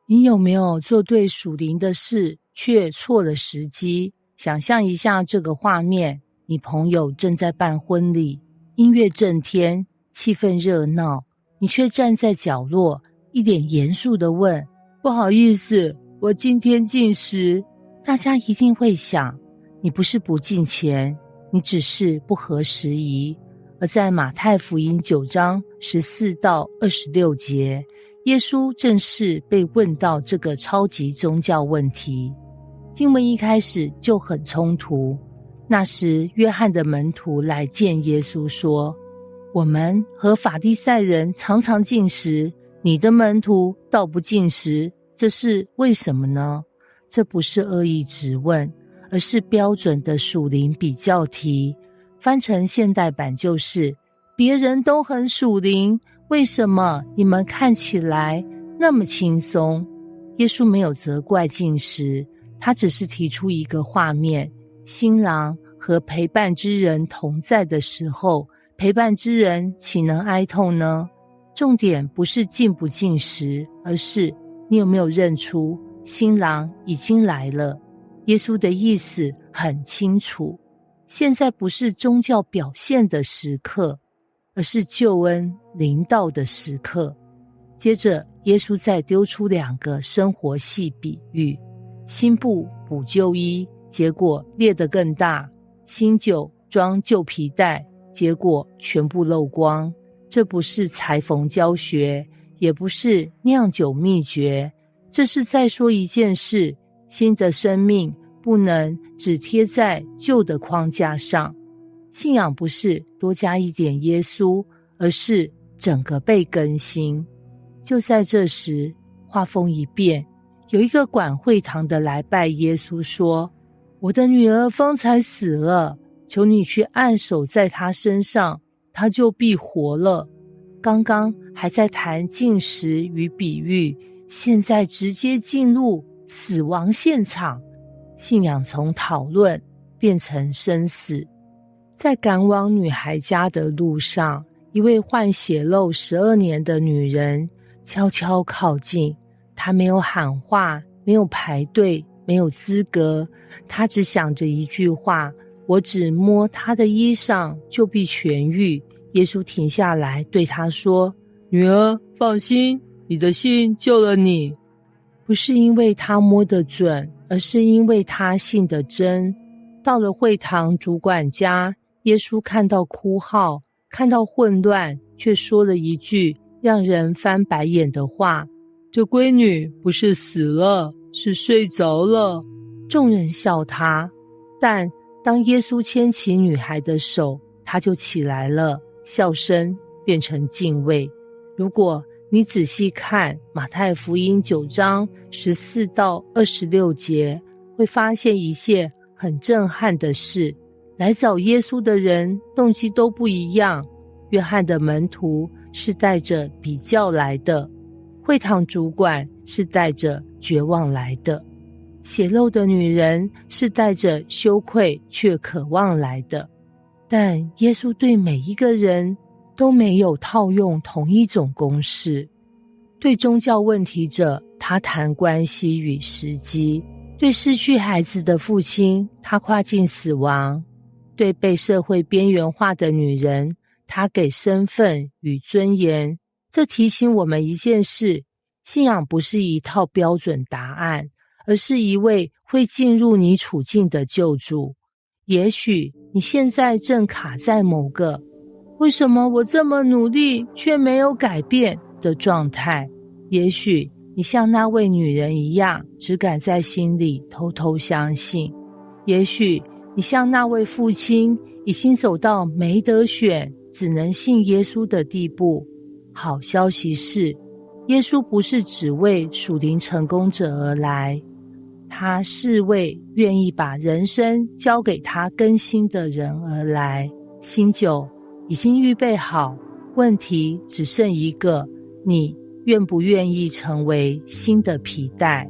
你有没有做对属灵的事，却错了时机？想象一下这个画面，你朋友正在办婚礼，音乐震天，气氛热闹，你却站在角落，一脸严肃地问：不好意思，我今天禁食。大家一定会想，你不是不敬虔，你只是不合时宜。而在马太福音9章14到26节，耶稣正是被问到这个超级宗教问题。经文一开始就很冲突。那时约翰的门徒来见耶稣说：我们和法利赛人常常禁食，你的门徒倒不禁食，这是为什么呢？这不是恶意质问，而是标准的属灵比较题。翻成现代版就是：别人都很属灵，为什么你们看起来那么轻松？耶稣没有责怪禁食，他只是提出一个画面：新郎和陪伴之人同在的时候，陪伴之人岂能哀痛呢？重点不是禁不禁食，而是你有没有认出新郎已经来了。耶稣的意思很清楚，现在不是宗教表现的时刻，而是救恩临到的时刻。接着耶稣再丢出2个生活系比喻：新布补旧衣，结果裂得更大；新酒装旧皮带，结果全部漏光。这不是裁缝教学，也不是酿酒秘诀，这是在说一件事：新的生命不能只贴在旧的框架上。信仰不是多加一点耶稣，而是整个被更新。就在这时，话锋一变，有一个管会堂的来拜耶稣说：我的女儿方才死了，求你去按手在她身上，她就必活了。刚刚还在谈禁食与比喻，现在直接进入死亡现场。信仰从讨论变成生死。在赶往女孩家的路上，一位患血漏12年的女人悄悄靠近。她没有喊话，没有排队，没有资格，她只想着一句话：我只摸她的衣裳，就必痊愈。耶稣停下来对她说：女儿，放心，你的信救了你。不是因为她摸得准，而是因为她信得真。到了会堂主管家，耶稣看到哭号，看到混乱，却说了一句让人翻白眼的话：这闺女不是死了，是睡着了。众人笑他，但当耶稣牵起女孩的手，她就起来了，笑声变成敬畏。如果你仔细看马太福音9章14到26节，会发现一件很震撼的事。来找耶稣的人动机都不一样。约翰的门徒是带着比较来的，会堂主管是带着绝望来的，血漏的女人是带着羞愧却渴望来的。但耶稣对每一个人都没有套用同一种公式。对宗教问题者，他谈关系与时机；对失去孩子的父亲，他跨进死亡；对被社会边缘化的女人，他给身份与尊严。这提醒我们一件事：信仰不是一套标准答案，而是一位会进入你处境的救主。也许你现在正卡在某个为什么我这么努力却没有改变的状态，也许你像那位女人一样，只敢在心里偷偷相信，也许你像那位父亲，已经走到没得选，只能信耶稣的地步。好消息是，耶稣不是只为属灵成功者而来，他是为愿意把人生交给他更新的人而来。新酒已经预备好，问题只剩一个：你愿不愿意成为新的皮带？